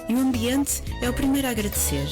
E o ambiente é o primeiro a agradecer.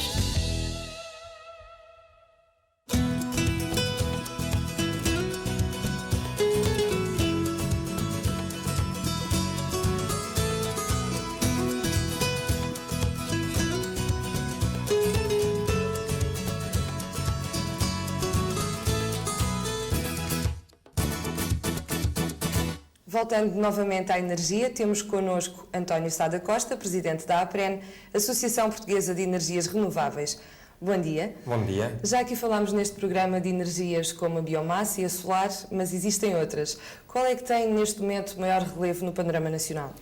Voltando novamente à energia, temos connosco António Sá da Costa, presidente da APREN, Associação Portuguesa de Energias Renováveis. Bom dia. Bom dia. Já aqui falámos neste programa de energias como a biomassa e a solar, mas existem outras. Qual é que tem neste momento maior relevo no panorama nacional?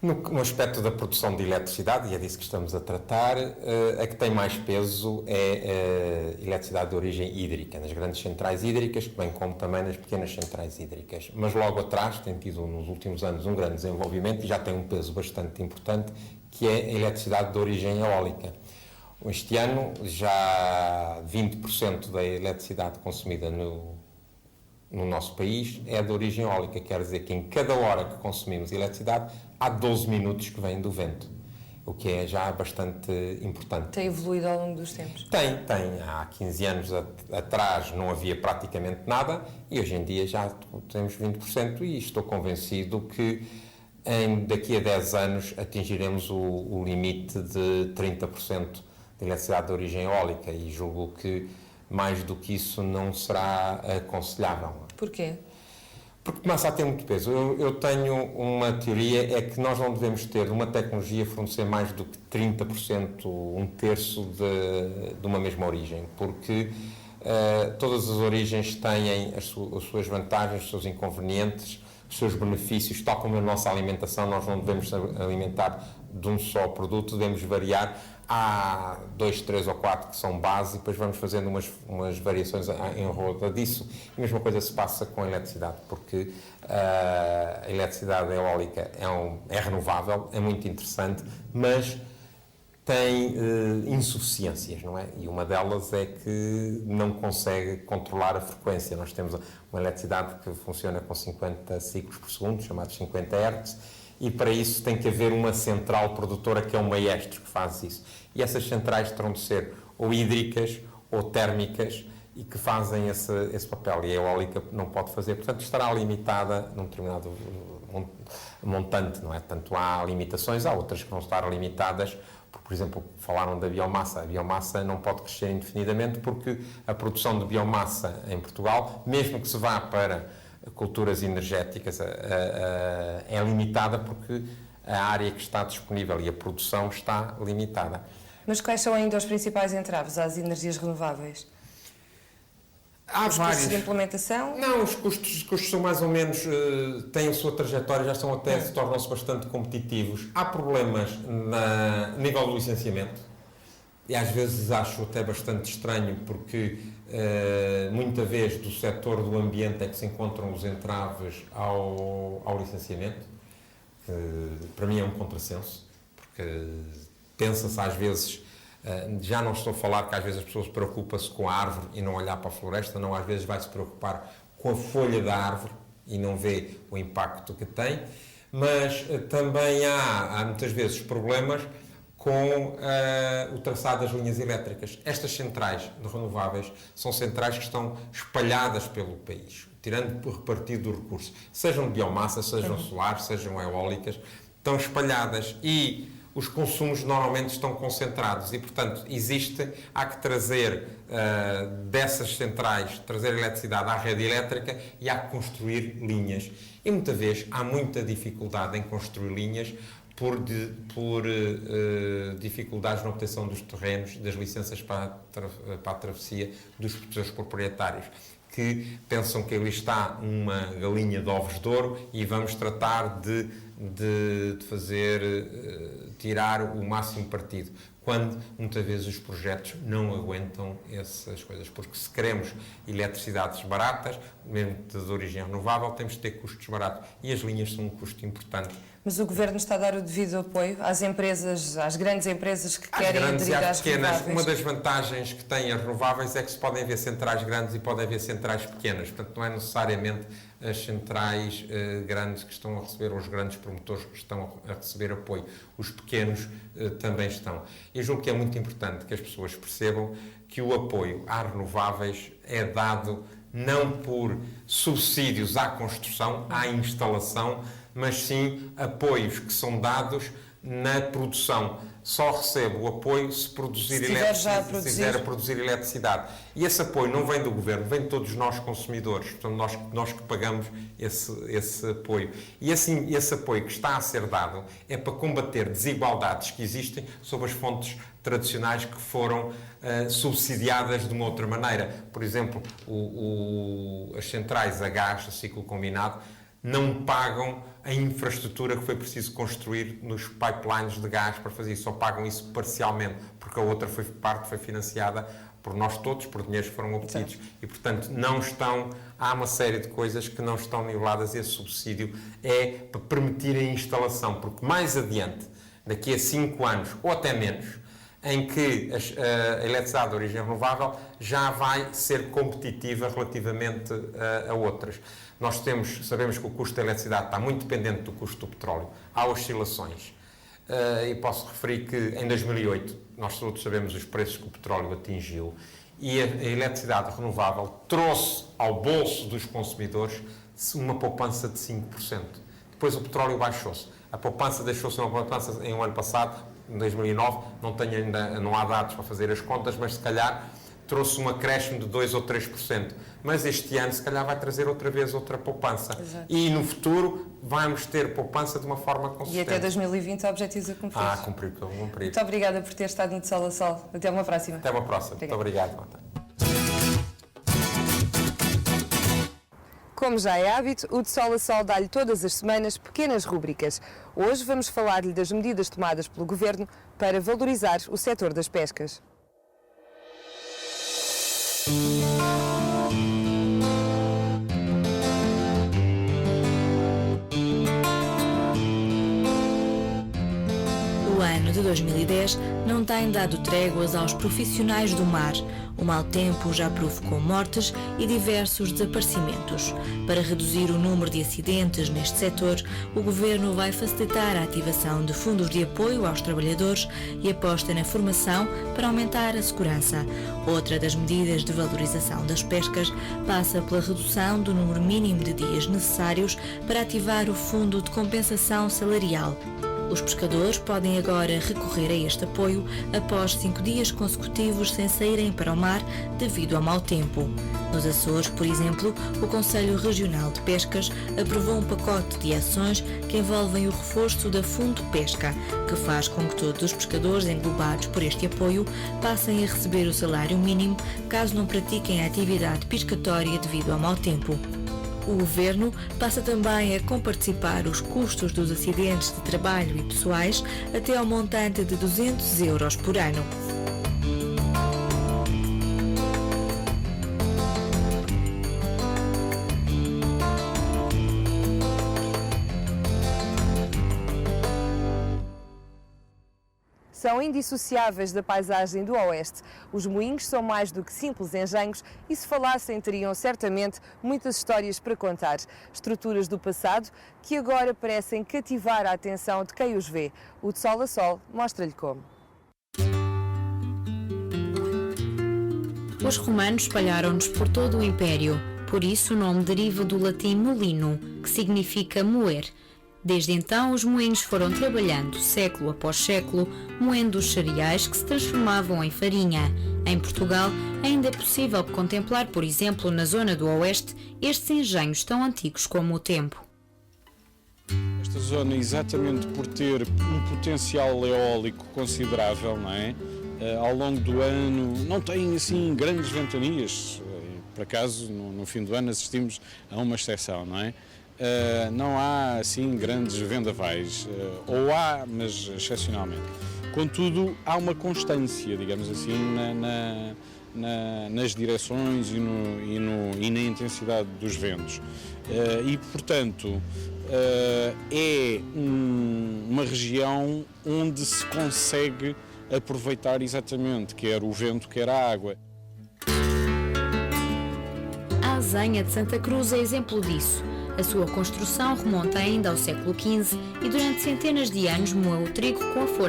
No aspecto da produção de eletricidade, e é disso que estamos a tratar, a que tem mais peso é a eletricidade de origem hídrica, nas grandes centrais hídricas, bem como também nas pequenas centrais hídricas. Mas logo atrás tem tido nos últimos anos um grande desenvolvimento e já tem um peso bastante importante, que é a eletricidade de origem eólica. Este ano já 20% da eletricidade consumida no nosso país é de origem eólica, quer dizer que em cada hora que consumimos eletricidade há 12 minutos que vêm do vento, o que é já bastante importante. Tem evoluído ao longo dos tempos? Tem. Há 15 anos atrás não havia praticamente nada e hoje em dia já temos 20% e estou convencido que daqui a 10 anos atingiremos o limite de 30% de eletricidade de origem eólica e julgo que mais do que isso não será aconselhável. Porquê? Porque começa a ter muito peso. Eu tenho uma teoria, é que nós não devemos ter uma tecnologia fornecer mais do que 30%, um terço de uma mesma origem, porque todas as origens têm as suas vantagens, os seus inconvenientes, os seus benefícios, tal como a nossa alimentação, nós não devemos alimentar de um só produto, devemos variar. Há 2, 3 ou 4 que são base e depois vamos fazendo umas variações em roda disso. A mesma coisa se passa com a eletricidade, porque a eletricidade eólica é renovável, é muito interessante, mas tem insuficiências, não é? E uma delas é que não consegue controlar a frequência. Nós temos uma eletricidade que funciona com 50 ciclos por segundo, chamados 50 Hz, e para isso tem que haver uma central produtora que é o maestro que faz isso. E essas centrais terão de ser ou hídricas ou térmicas e que fazem esse papel. E a eólica não pode fazer, portanto estará limitada num determinado montante, não é? Tanto há limitações, há outras que vão estar limitadas. Por exemplo, falaram da biomassa. A biomassa não pode crescer indefinidamente porque a produção de biomassa em Portugal, mesmo que se vá para culturas energéticas, é limitada porque a área que está disponível e a produção está limitada. Mas quais são ainda os principais entraves às energias renováveis? Há os vários. Custos de implementação? Não, os custos são mais ou menos, têm a sua trajetória, já são até, se tornam-se bastante competitivos. Há problemas a nível do licenciamento, e às vezes acho até bastante estranho, porque muita vez do setor do ambiente é que se encontram os entraves ao licenciamento, que para mim é um contrassenso, porque pensa-se às vezes, já não estou a falar que às vezes as pessoas preocupam-se com a árvore e não olhar para a floresta, não, às vezes vai-se preocupar com a folha da árvore e não vê o impacto que tem, mas também há muitas vezes problemas com o traçado das linhas elétricas. Estas centrais de renováveis são centrais que estão espalhadas pelo país, tirando por repartido o recurso, sejam de biomassa, sejam solares, sejam eólicas, estão espalhadas e os consumos normalmente estão concentrados e, portanto, há que trazer dessas centrais, trazer eletricidade à rede elétrica e há que construir linhas. E muitas vezes há muita dificuldade em construir linhas por dificuldades na obtenção dos terrenos, das licenças para a travessia dos seus proprietários, que pensam que ali está uma galinha de ovos de ouro e vamos tratar de tirar o máximo partido, quando muitas vezes os projetos não aguentam essas coisas, porque se queremos eletricidades baratas, mesmo de origem renovável, temos de ter custos baratos e as linhas são um custo importante. Mas o Governo está a dar o devido apoio às empresas, às grandes empresas que querem aderir às renováveis? Uma das vantagens que têm as renováveis é que se podem haver centrais grandes e podem haver centrais pequenas, portanto não é necessariamente as centrais grandes que estão a receber, ou os grandes promotores que estão a receber apoio. Os pequenos também estão. Eu julgo que é muito importante que as pessoas percebam que o apoio às renováveis é dado não por subsídios à construção, à instalação, mas sim apoios que são dados na produção. Só recebe o apoio se estiver a produzir eletricidade. E esse apoio não vem do Governo, vem de todos nós consumidores, portanto nós que pagamos esse apoio. E assim, esse apoio que está a ser dado é para combater desigualdades que existem sobre as fontes tradicionais que foram subsidiadas de uma outra maneira. Por exemplo, as centrais a gás, a ciclo combinado, não pagam a infraestrutura que foi preciso construir nos pipelines de gás para fazer isso, só pagam isso parcialmente, porque a outra parte foi financiada por nós todos, por dinheiros que foram obtidos. E, portanto, há uma série de coisas que não estão niveladas. Esse subsídio é para permitir a instalação, porque mais adiante, daqui a 5 anos, ou até menos, em que a eletricidade de origem renovável já vai ser competitiva relativamente a outras. Nós sabemos que o custo da eletricidade está muito dependente do custo do petróleo. Há oscilações. E posso referir que em 2008, nós todos sabemos os preços que o petróleo atingiu, e a eletricidade renovável trouxe ao bolso dos consumidores uma poupança de 5%. Depois o petróleo baixou-se. A poupança deixou-se uma poupança em um ano passado, em 2009, não há dados para fazer as contas, mas se calhar trouxe um acréscimo de 2 ou 3%. Mas este ano, se calhar, vai trazer outra vez outra poupança. Exato. E no futuro vamos ter poupança de uma forma consistente. E até 2020 há objetivos a cumprir. Cumprir. Muito obrigada por ter estado no De Sol a Sol. Até uma próxima. Até uma próxima. Muito obrigado, Marta. Como já é hábito, o De Sol a Sol dá-lhe todas as semanas pequenas rúbricas. Hoje vamos falar-lhe das medidas tomadas pelo Governo para valorizar o setor das pescas. O ano de 2010 não tem dado tréguas aos profissionais do mar. O mau tempo já provocou mortes e diversos desaparecimentos. Para reduzir o número de acidentes neste setor, o Governo vai facilitar a ativação de fundos de apoio aos trabalhadores e aposta na formação para aumentar a segurança. Outra das medidas de valorização das pescas passa pela redução do número mínimo de dias necessários para ativar o Fundo de Compensação Salarial. Os pescadores podem agora recorrer a este apoio após 5 dias consecutivos sem saírem para o mar devido ao mau tempo. Nos Açores, por exemplo, o Conselho Regional de Pescas aprovou um pacote de ações que envolvem o reforço da Fundo Pesca, que faz com que todos os pescadores englobados por este apoio passem a receber o salário mínimo caso não pratiquem a atividade pescatória devido ao mau tempo. O Governo passa também a comparticipar os custos dos acidentes de trabalho e pessoais até ao montante de 200 euros por ano. São indissociáveis da paisagem do Oeste. Os moinhos são mais do que simples engenhos e, se falassem, teriam certamente muitas histórias para contar. Estruturas do passado que agora parecem cativar a atenção de quem os vê. O De Sol a Sol mostra-lhe como. Os romanos espalharam-nos por todo o Império. Por isso o nome deriva do latim molino, que significa moer. Desde então, os moinhos foram trabalhando, século após século, moendo os cereais que se transformavam em farinha. Em Portugal, ainda é possível contemplar, por exemplo, na zona do Oeste, estes engenhos tão antigos como o tempo. Esta zona, exatamente por ter um potencial eólico considerável, não é? Ao longo do ano, não tem assim grandes ventanias. Por acaso, no fim do ano, assistimos a uma exceção, não é? Não há assim grandes vendavais, ou há, mas excepcionalmente. Contudo, há uma constância, digamos assim, nas direções e na intensidade dos ventos. E, portanto, é uma região onde se consegue aproveitar exatamente quer o vento, quer a água. A Azenha de Santa Cruz é exemplo disso. A sua construção remonta ainda ao século XV e durante centenas de anos moeu o trigo com a força